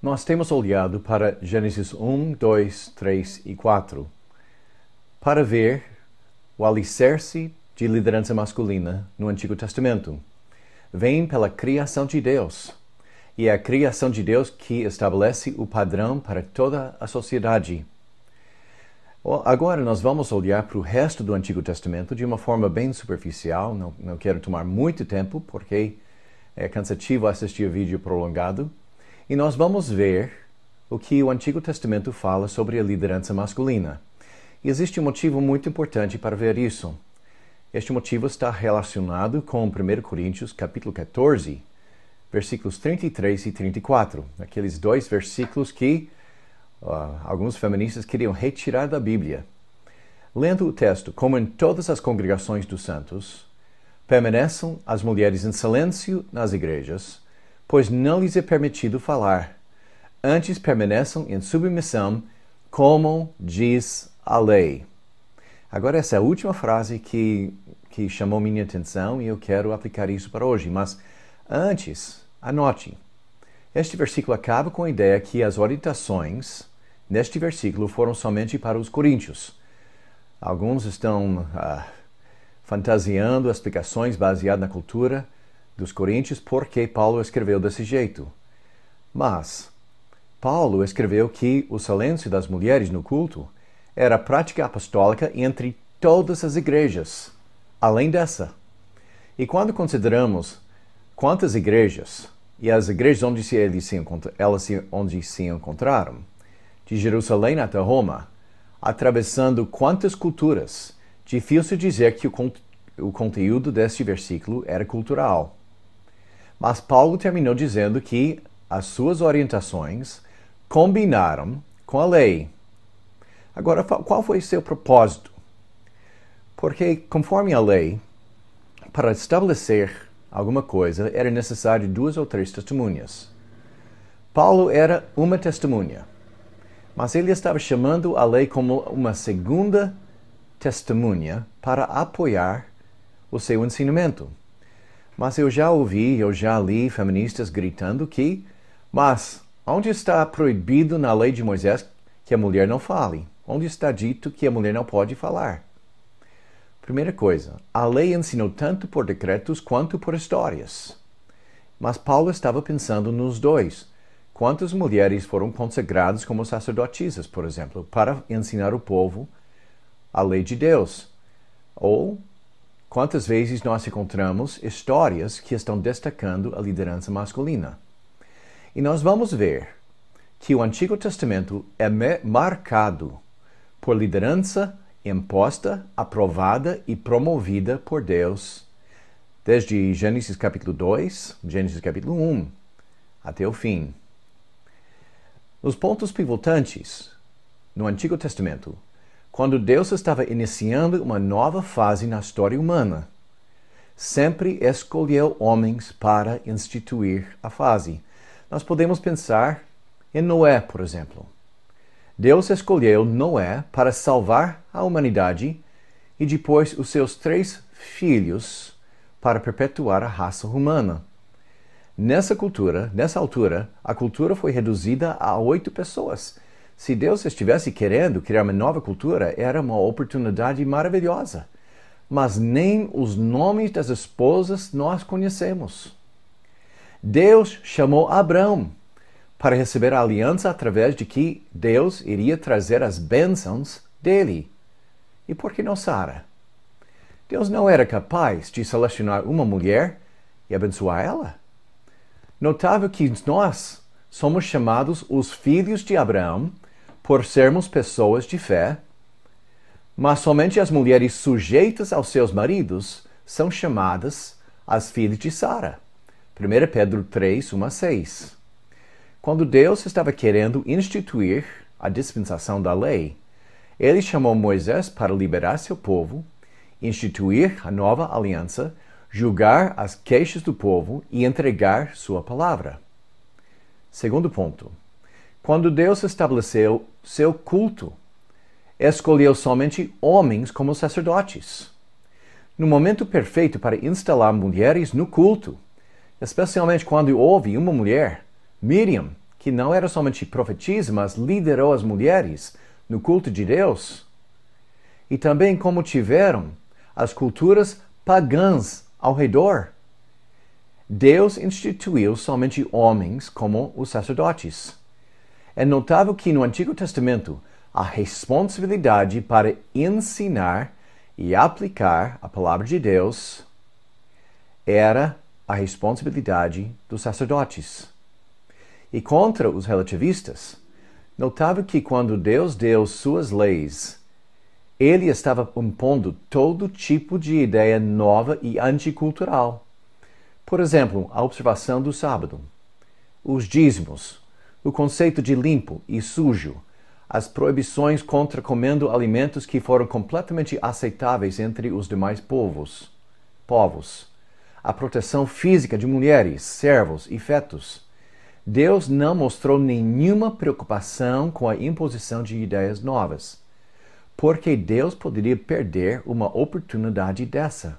Nós temos olhado para Gênesis 1, 2, 3 e 4 para ver o alicerce de liderança masculina no Antigo Testamento. Vem pela criação de Deus, e é a criação de Deus que estabelece o padrão para toda a sociedade. Agora nós vamos olhar para o resto do Antigo Testamento de uma forma bem superficial. Não quero tomar muito tempo, porque é cansativo assistir vídeo prolongado. E nós vamos ver o que o Antigo Testamento fala sobre a liderança masculina. E existe um motivo muito importante para ver isso. Este motivo está relacionado com 1 Coríntios, capítulo 14, versículos 33 e 34. Aqueles dois versículos que alguns feministas queriam retirar da Bíblia. Lendo o texto, como em todas as congregações dos santos, permaneçam as mulheres em silêncio nas igrejas, pois não lhes é permitido falar. Antes permaneçam em submissão, como diz a lei. Agora essa é a última frase que chamou minha atenção e eu quero aplicar isso para hoje. Mas antes, anote. Este versículo acaba com a ideia que as orientações neste versículo foram somente para os coríntios. Alguns estão fantasiando explicações baseadas na cultura dos coríntios porque Paulo escreveu desse jeito. Mas Paulo escreveu que o silêncio das mulheres no culto era a prática apostólica entre todas as igrejas, além dessa. E quando consideramos quantas igrejas e as igrejas onde se encontraram, de Jerusalém até Roma, atravessando quantas culturas, difícil dizer que o conteúdo deste versículo era cultural. Mas Paulo terminou dizendo que as suas orientações combinaram com a lei. Agora, qual foi seu propósito? Porque, conforme a lei, para estabelecer alguma coisa, era necessário 2 ou 3 testemunhas. Paulo era uma testemunha, mas ele estava chamando a lei como uma segunda testemunha para apoiar o seu ensinamento. Mas eu já li feministas gritando mas onde está proibido na lei de Moisés que a mulher não fale? Onde está dito que a mulher não pode falar? Primeira coisa, a lei ensinou tanto por decretos quanto por histórias. Mas Paulo estava pensando nos dois. Quantas mulheres foram consagradas como sacerdotisas, por exemplo, para ensinar o povo a lei de Deus? Ou quantas vezes nós encontramos histórias que estão destacando a liderança masculina? E nós vamos ver que o Antigo Testamento é marcado por liderança imposta, aprovada e promovida por Deus, desde Gênesis capítulo 2, Gênesis capítulo 1, até o fim. Os pontos pivotantes no Antigo Testamento, quando Deus estava iniciando uma nova fase na história humana, sempre escolheu homens para instituir a fase. Nós podemos pensar em Noé, por exemplo. Deus escolheu Noé para salvar a humanidade e depois os seus 3 filhos para perpetuar a raça humana. Nessa altura, a cultura foi reduzida a 8 pessoas. Se Deus estivesse querendo criar uma nova cultura, era uma oportunidade maravilhosa. Mas nem os nomes das esposas nós conhecemos. Deus chamou Abraão para receber a aliança através de que Deus iria trazer as bênçãos dele. E por que não Sara? Deus não era capaz de selecionar uma mulher e abençoar ela? Notável que nós somos chamados os filhos de Abraão por sermos pessoas de fé, mas somente as mulheres sujeitas aos seus maridos são chamadas as filhas de Sara. 1 Pedro 3, 1 a 6. Quando Deus estava querendo instituir a dispensação da lei, ele chamou Moisés para liberar seu povo, instituir a nova aliança, julgar as queixas do povo e entregar sua palavra. Segundo ponto, quando Deus estabeleceu seu culto, escolheu somente homens como sacerdotes. No momento perfeito para instalar mulheres no culto, especialmente quando houve uma mulher, Miriam, que não era somente profetisa, mas liderou as mulheres no culto de Deus. E também como tiveram as culturas pagãs ao redor. Deus instituiu somente homens como os sacerdotes. É notável que no Antigo Testamento a responsabilidade para ensinar e aplicar a palavra de Deus era a responsabilidade dos sacerdotes. E contra os relativistas, notável que quando Deus deu suas leis, ele estava impondo todo tipo de ideia nova e anticultural. Por exemplo, a observação do sábado, os dízimos, o conceito de limpo e sujo, as proibições contra comendo alimentos que foram completamente aceitáveis entre os demais povos, a proteção física de mulheres, servos e fetos. Deus não mostrou nenhuma preocupação com a imposição de ideias novas, porque Deus poderia perder uma oportunidade dessa.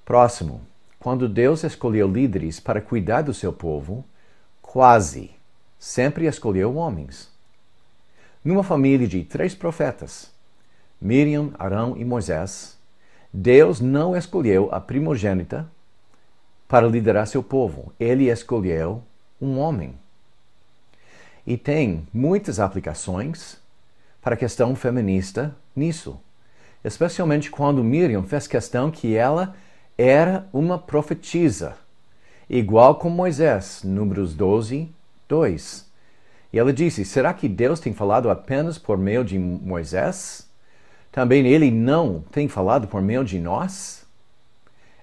Próximo, quando Deus escolheu líderes para cuidar do seu povo, quase sempre escolheu homens. Numa família de 3 profetas, Miriam, Arão e Moisés, Deus não escolheu a primogênita para liderar seu povo. Ele escolheu um homem. E tem muitas aplicações para a questão feminista nisso. Especialmente quando Miriam fez questão que ela era uma profetisa, igual com Moisés, Números 12, 2. E ela disse, será que Deus tem falado apenas por meio de Moisés? Também ele não tem falado por meio de nós?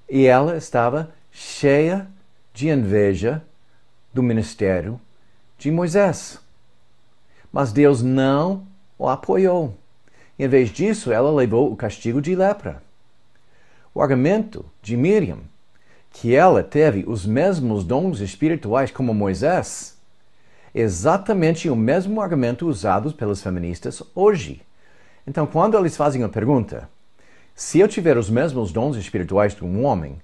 E ela estava cheia de inveja do ministério de Moisés. Mas Deus não o apoiou. Em vez disso, ela levou o castigo de lepra. O argumento de Miriam, que ela teve os mesmos dons espirituais como Moisés, é exatamente o mesmo argumento usado pelas feministas hoje. Então, quando eles fazem a pergunta, se eu tiver os mesmos dons espirituais de um homem,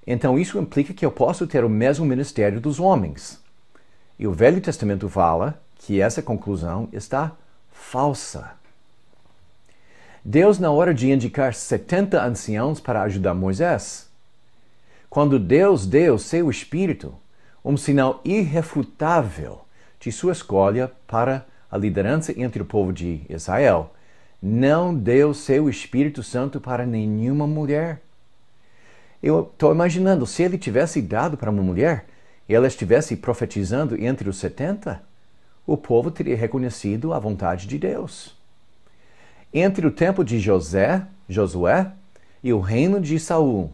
então isso implica que eu posso ter o mesmo ministério dos homens. E o Velho Testamento fala que essa conclusão está falsa. Deus, na hora de indicar 70 anciãos para ajudar Moisés, quando Deus deu seu Espírito, um sinal irrefutável de sua escolha para a liderança entre o povo de Israel, não deu seu Espírito Santo para nenhuma mulher. Eu estou imaginando, se ele tivesse dado para uma mulher e ela estivesse profetizando entre os 70, o povo teria reconhecido a vontade de Deus. Entre o tempo de Josué e o reino de Saul,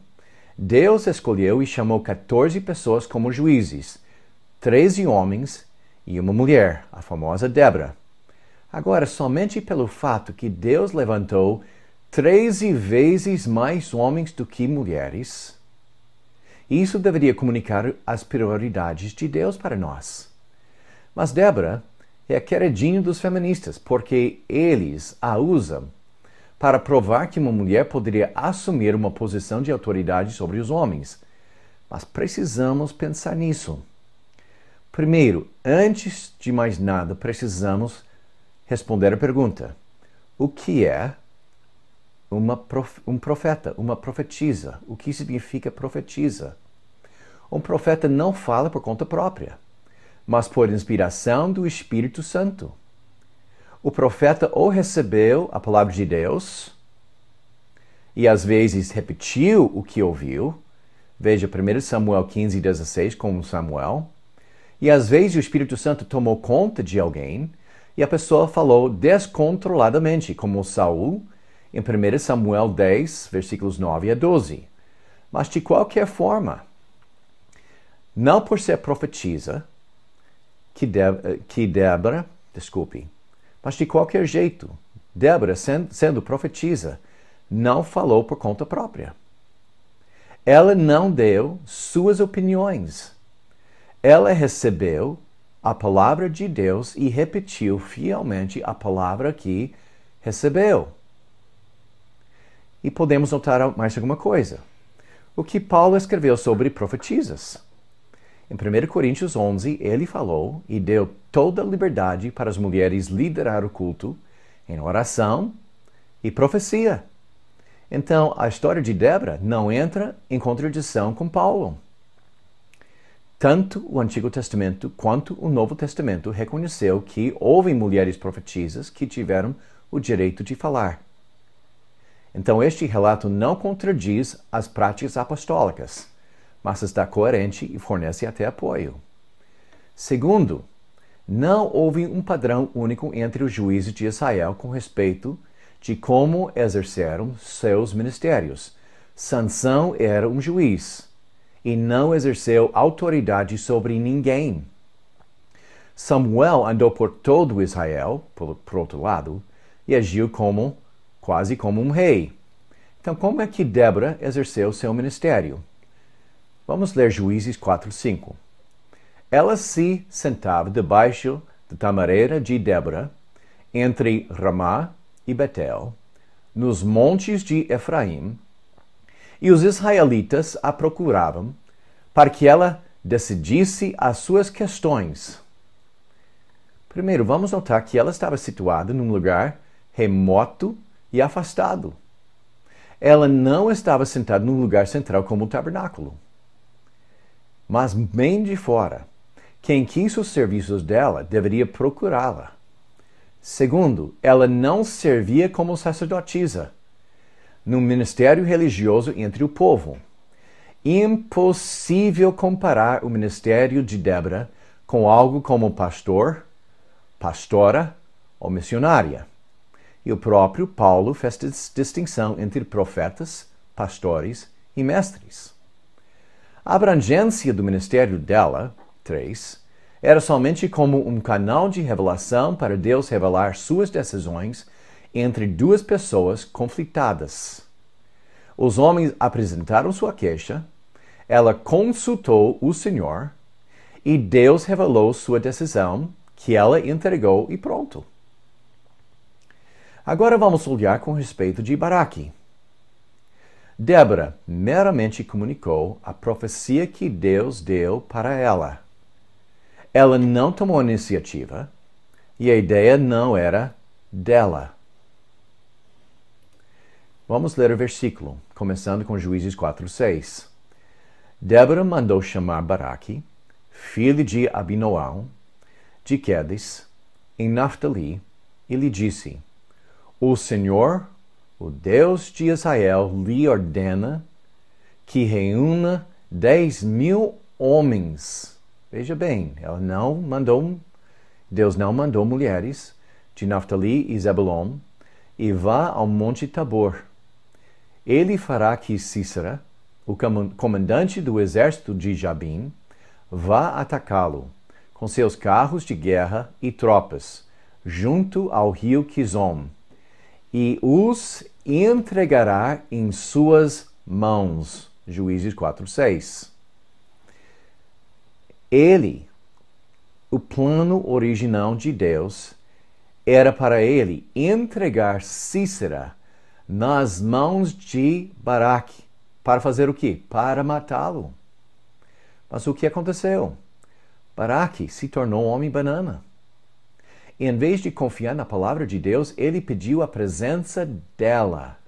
Deus escolheu e chamou 14 pessoas como juízes, 13 homens e uma mulher, a famosa Débora. Agora, somente pelo fato que Deus levantou 13 vezes mais homens do que mulheres, isso deveria comunicar as prioridades de Deus para nós. Mas Débora é a queridinha dos feministas, porque eles a usam para provar que uma mulher poderia assumir uma posição de autoridade sobre os homens. Mas precisamos pensar nisso. Primeiro, antes de mais nada, precisamos responder a pergunta: o que é um profeta, uma profetisa? O que significa profetisa? Um profeta não fala por conta própria, mas por inspiração do Espírito Santo. O profeta ou recebeu a palavra de Deus e às vezes repetiu o que ouviu. Veja 1 Samuel 15:16 com Samuel. E às vezes o Espírito Santo tomou conta de alguém e a pessoa falou descontroladamente, como Saul, em 1 Samuel 10, versículos 9 a 12. Mas de qualquer forma, não por ser profetisa, mas de qualquer jeito, Débora, sendo profetisa, não falou por conta própria. Ela não deu suas opiniões. Ela recebeu a palavra de Deus e repetiu fielmente a palavra que recebeu. E podemos notar mais alguma coisa. O que Paulo escreveu sobre profetisas. Em 1 Coríntios 11, ele falou e deu toda a liberdade para as mulheres liderar o culto em oração e profecia. Então, a história de Débora não entra em contradição com Paulo. Tanto o Antigo Testamento quanto o Novo Testamento reconheceu que houve mulheres profetisas que tiveram o direito de falar. Então, este relato não contradiz as práticas apostólicas, mas está coerente e fornece até apoio. Segundo, não houve um padrão único entre os juízes de Israel com respeito de como exerceram seus ministérios. Sansão era um juiz e não exerceu autoridade sobre ninguém. Samuel andou por todo Israel, por outro lado, e agiu quase como um rei. Então, como é que Débora exerceu seu ministério? Vamos ler Juízes 4:5. Ela se sentava debaixo da tamareira de Débora, entre Ramá e Betel, nos montes de Efraim, e os israelitas a procuravam para que ela decidisse as suas questões. Primeiro, vamos notar que ela estava situada num lugar remoto e afastado. Ela não estava sentada num lugar central como o tabernáculo, mas bem de fora. Quem quis os serviços dela deveria procurá-la. Segundo, ela não servia como sacerdotisa num ministério religioso entre o povo. Impossível comparar o ministério de Débora com algo como pastor, pastora ou missionária. E o próprio Paulo fez distinção entre profetas, pastores e mestres. A abrangência do ministério dela, 3, era somente como um canal de revelação para Deus revelar suas decisões entre duas pessoas conflitadas. Os homens apresentaram sua queixa, ela consultou o Senhor e Deus revelou sua decisão, que ela entregou e pronto. Agora vamos olhar com respeito de Baraque. Débora meramente comunicou a profecia que Deus deu para ela. Ela não tomou iniciativa e a ideia não era dela. Vamos ler o versículo, começando com Juízes 4:6. Débora mandou chamar Baraque, filho de Abinoão, de Quedes, em Naftali, e lhe disse: O Senhor, o Deus de Israel, lhe ordena que reúna 10.000 homens. Veja bem, Deus não mandou mulheres de Naftali e Zebulon, e vá ao Monte Tabor. Ele fará que Sísera, o comandante do exército de Jabim, vá atacá-lo com seus carros de guerra e tropas, junto ao rio Quizon, e os entregará em suas mãos. Juízes 4:6. O plano original de Deus, era para ele entregar Sísera nas mãos de Baraque. Para fazer o quê? Para matá-lo. Mas o que aconteceu? Baraque se tornou um homem banana. E em vez de confiar na palavra de Deus, ele pediu a presença dela.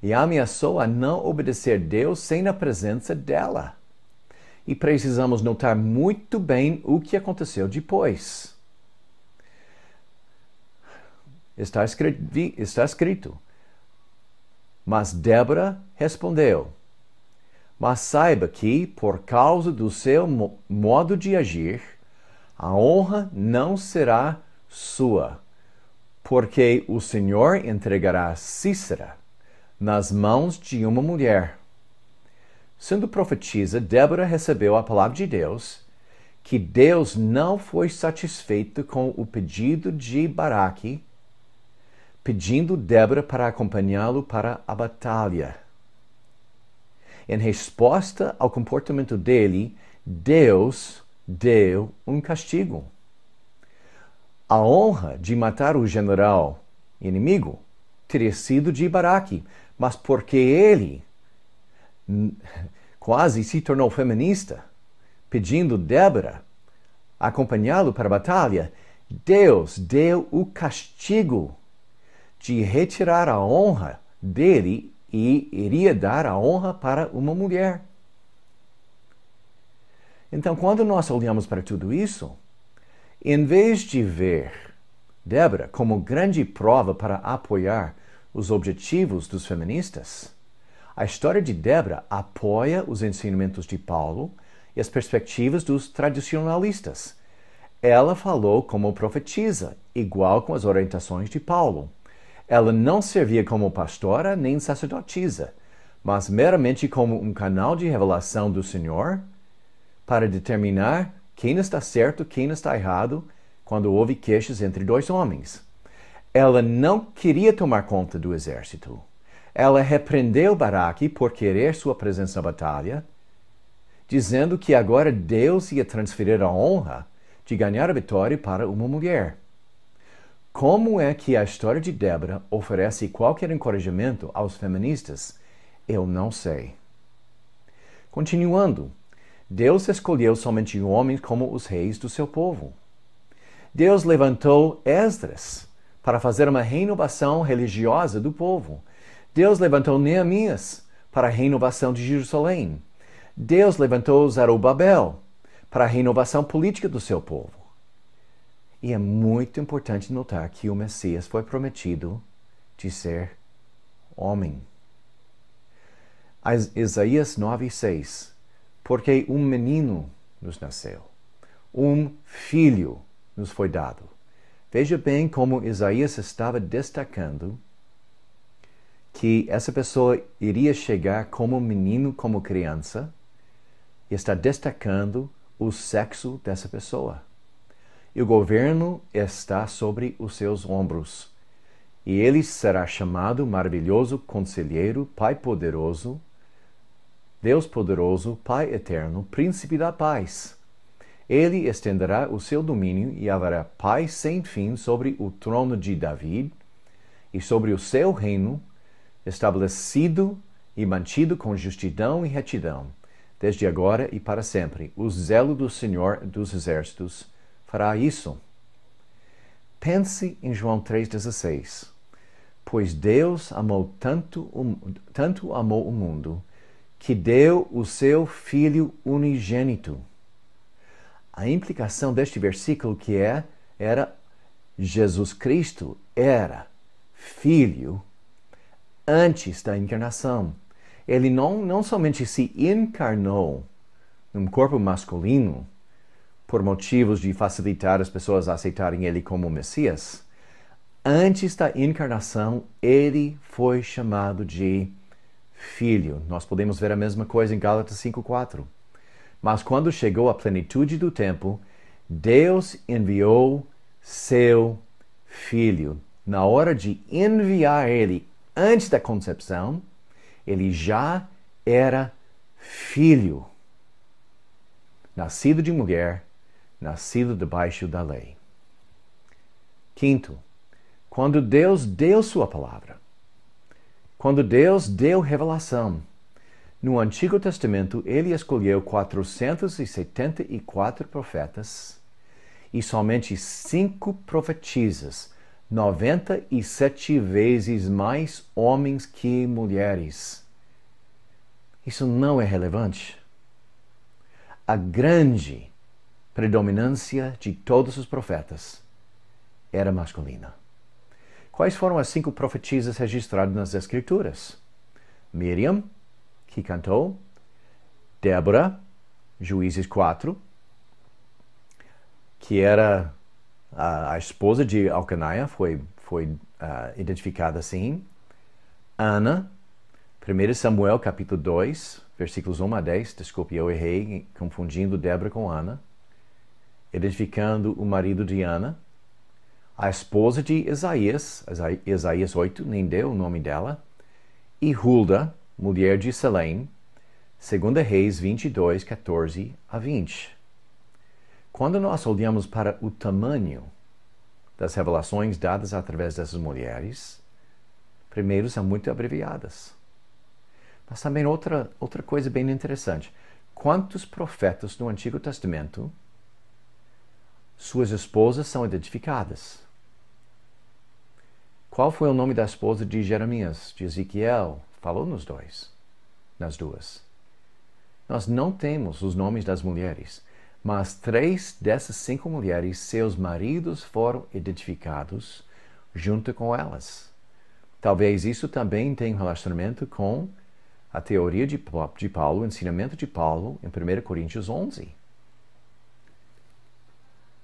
E ameaçou a não obedecer Deus sem a presença dela. E precisamos notar muito bem o que aconteceu depois. Está escrito. Mas Débora respondeu: Mas saiba que, por causa do seu modo de agir, a honra não será sua, porque o Senhor entregará Sísera nas mãos de uma mulher. Sendo profetisa, Débora recebeu a palavra de Deus, que Deus não foi satisfeito com o pedido de Baraque, pedindo Débora para acompanhá-lo para a batalha. Em resposta ao comportamento dele, Deus deu um castigo. A honra de matar o general inimigo teria sido de Baraque, mas porque ele quase se tornou feminista, pedindo Débora acompanhá-lo para a batalha, Deus deu o castigo de retirar a honra dele e iria dar a honra para uma mulher. Então, quando nós olhamos para tudo isso, em vez de ver Débora como grande prova para apoiar os objetivos dos feministas, a história de Débora apoia os ensinamentos de Paulo e as perspectivas dos tradicionalistas. Ela falou como profetisa, igual com as orientações de Paulo. Ela não servia como pastora nem sacerdotisa, mas meramente como um canal de revelação do Senhor para determinar quem está certo, quem está errado, quando houve queixas entre dois homens. Ela não queria tomar conta do exército. Ela repreendeu Baraque por querer sua presença na batalha, dizendo que agora Deus ia transferir a honra de ganhar a vitória para uma mulher. Como é que a história de Débora oferece qualquer encorajamento aos feministas? Eu não sei. Continuando, Deus escolheu somente homens como os reis do seu povo. Deus levantou Esdras para fazer uma renovação religiosa do povo. Deus levantou Neemias para a renovação de Jerusalém. Deus levantou Zorobabel para a renovação política do seu povo. E é muito importante notar que o Messias foi prometido de ser homem. Isaías 9:6. Porque um menino nos nasceu, um filho nos foi dado. Veja bem como Isaías estava destacando que essa pessoa iria chegar como menino, como criança, e está destacando o sexo dessa pessoa. E o governo está sobre os seus ombros. E ele será chamado Maravilhoso Conselheiro, Pai Poderoso, Deus Poderoso, Pai Eterno, Príncipe da Paz. Ele estenderá o seu domínio e haverá paz sem fim sobre o trono de David e sobre o seu reino, estabelecido e mantido com justidão e retidão, desde agora e para sempre. O zelo do Senhor dos Exércitos fará isso. Pense em João 3,16. Pois Deus amou tanto amou o mundo, que deu o seu Filho unigênito. A implicação deste versículo era Jesus Cristo era Filho antes da encarnação. Ele não somente se encarnou num corpo masculino por motivos de facilitar as pessoas a aceitarem ele como Messias. Antes da encarnação, ele foi chamado de Filho. Nós podemos ver a mesma coisa em Gálatas 5:4. Mas quando chegou a plenitude do tempo, Deus enviou seu Filho. Na hora de enviar ele antes da concepção, ele já era filho, nascido de mulher, nascido debaixo da lei. Quinto, quando Deus deu sua palavra, quando Deus deu revelação, no Antigo Testamento ele escolheu 474 profetas e somente 5 profetisas, 97 vezes mais homens que mulheres. Isso não é relevante. A grande predominância de todos os profetas era masculina. Quais foram as 5 profetisas registradas nas Escrituras? Miriam, que cantou, Débora, Juízes 4, que era a esposa de Elcanaia, foi identificada assim. Ana, 1 Samuel capítulo 2, versículos 1-10, desculpe, eu errei confundindo Débora com Ana, identificando o marido de Ana. A esposa de Isaías 8, nem deu o nome dela, e Hulda, mulher de Selém, 2 Reis 22, 14-20. Quando nós olhamos para o tamanho das revelações dadas através dessas mulheres, primeiro são muito abreviadas. Mas também outra coisa bem interessante. quantos profetas no Antigo Testamento suas esposas são identificadas? Qual foi o nome da esposa de Jeremias, de Ezequiel? Falou nas duas. Nós não temos os nomes das mulheres, mas 3 dessas 5 mulheres, seus maridos foram identificados junto com elas. Talvez isso também tenha um relacionamento com a teoria de Paulo, o ensinamento de Paulo em 1 Coríntios 11.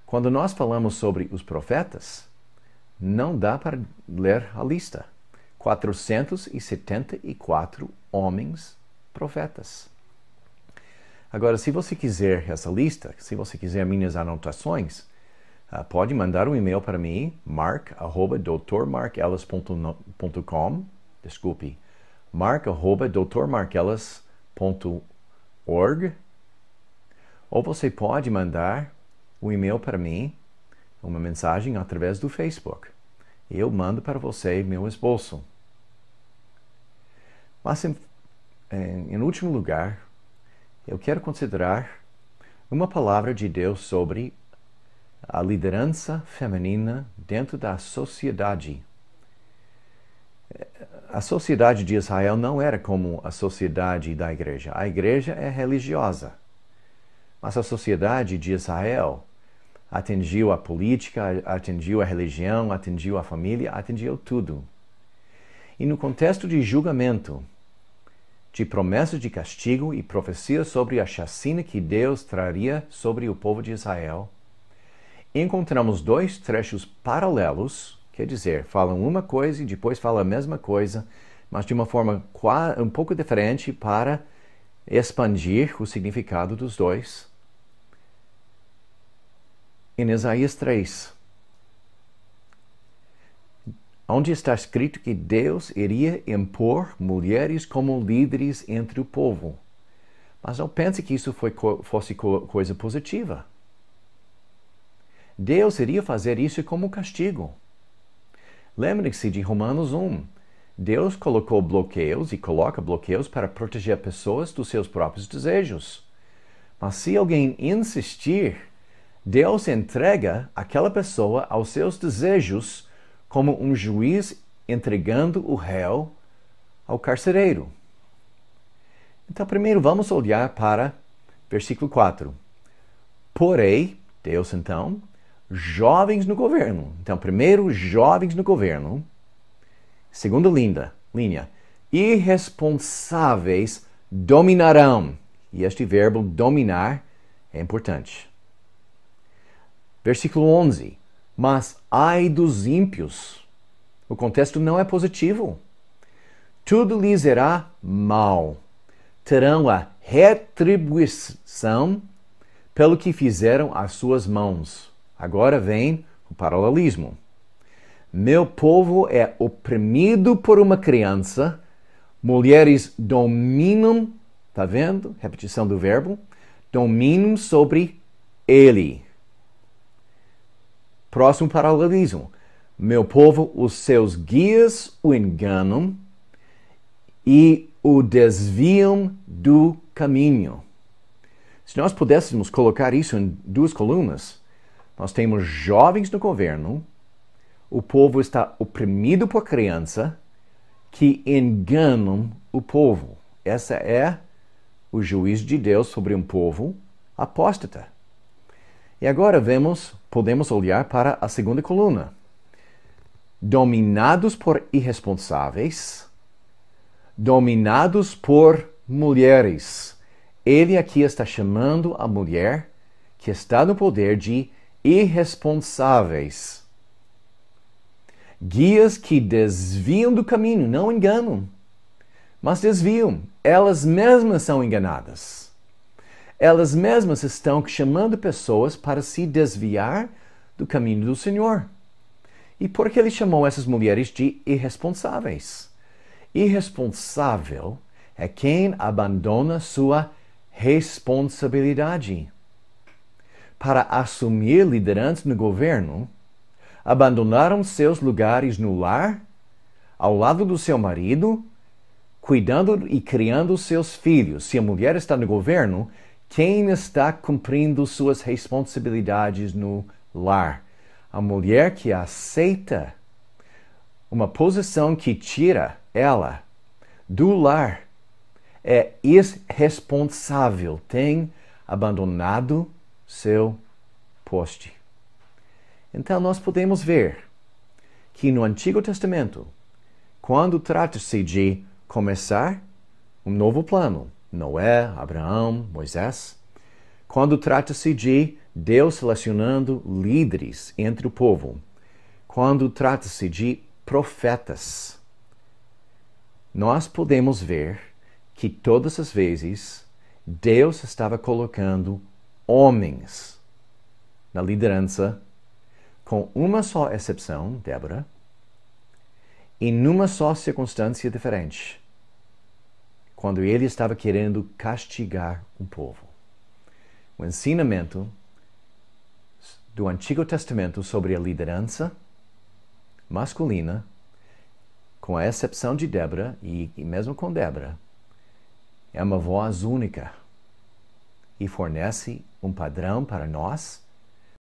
Quando nós falamos sobre os profetas, não dá para ler a lista. 474 homens profetas. Agora, se você quiser essa lista, se você quiser minhas anotações, pode mandar um e-mail para mim, mark@drmarkellis.com, desculpe, mark@drmarkellis.org, ou você pode mandar um e-mail para mim, uma mensagem através do Facebook. Eu mando para você meu esboço. Mas, em último lugar, eu quero considerar uma palavra de Deus sobre a liderança feminina dentro da sociedade. A sociedade de Israel não era como a sociedade da igreja. A igreja é religiosa. Mas a sociedade de Israel atingiu a política, atingiu a religião, atingiu a família, atingiu tudo. E no contexto de julgamento, de promessas de castigo e profecias sobre a chacina que Deus traria sobre o povo de Israel, encontramos 2 trechos paralelos, quer dizer, falam uma coisa e depois falam a mesma coisa, mas de uma forma um pouco diferente para expandir o significado dos dois. Em Isaías 3, onde está escrito que Deus iria impor mulheres como líderes entre o povo. Mas não pense que isso fosse coisa positiva. Deus iria fazer isso como castigo. Lembre-se de Romanos 1. Deus colocou bloqueios e coloca bloqueios para proteger pessoas dos seus próprios desejos. Mas se alguém insistir, Deus entrega aquela pessoa aos seus desejos como um juiz entregando o réu ao carcereiro. Então, primeiro vamos olhar para versículo 4. Porém, Deus então, jovens no governo. Então, primeiro, jovens no governo. Segunda linha, irresponsáveis dominarão. E este verbo dominar é importante. Versículo 11. Mas ai dos ímpios. O contexto não é positivo. Tudo lhes será mal. Terão a retribuição pelo que fizeram as suas mãos. Agora vem o paralelismo. Meu povo é oprimido por uma criança. Mulheres dominam, tá vendo? Repetição do verbo. Dominam sobre ele. Próximo paralelismo. Meu povo, os seus guias o enganam e o desviam do caminho. Se nós pudéssemos colocar isso em 2 colunas, nós temos jovens no governo, o povo está oprimido por criança que enganam o povo. Essa é o juízo de Deus sobre um povo apóstata. E agora podemos olhar para a segunda coluna. Dominados por irresponsáveis, dominados por mulheres. Ele aqui está chamando a mulher que está no poder de irresponsáveis. Guias que desviam do caminho, não enganam, mas desviam. Elas mesmas são enganadas. Elas mesmas estão chamando pessoas para se desviar do caminho do Senhor. E por que ele chamou essas mulheres de irresponsáveis? Irresponsável é quem abandona sua responsabilidade. Para assumir liderança no governo, abandonaram seus lugares no lar, ao lado do seu marido, cuidando e criando seus filhos. Se a mulher está no governo, quem está cumprindo suas responsabilidades no lar? A mulher que aceita uma posição que tira ela do lar é irresponsável, tem abandonado seu poste. Então nós podemos ver que no Antigo Testamento, quando trata-se de começar um novo plano, Noé, Abraão, Moisés, quando trata-se de Deus selecionando líderes entre o povo, quando trata-se de profetas, nós podemos ver que todas as vezes Deus estava colocando homens na liderança, com uma só exceção, Débora, e numa só circunstância diferente, quando ele estava querendo castigar um povo. O ensinamento do Antigo Testamento sobre a liderança masculina, com a exceção de Débora, e mesmo com Débora, é uma voz única e fornece um padrão para nós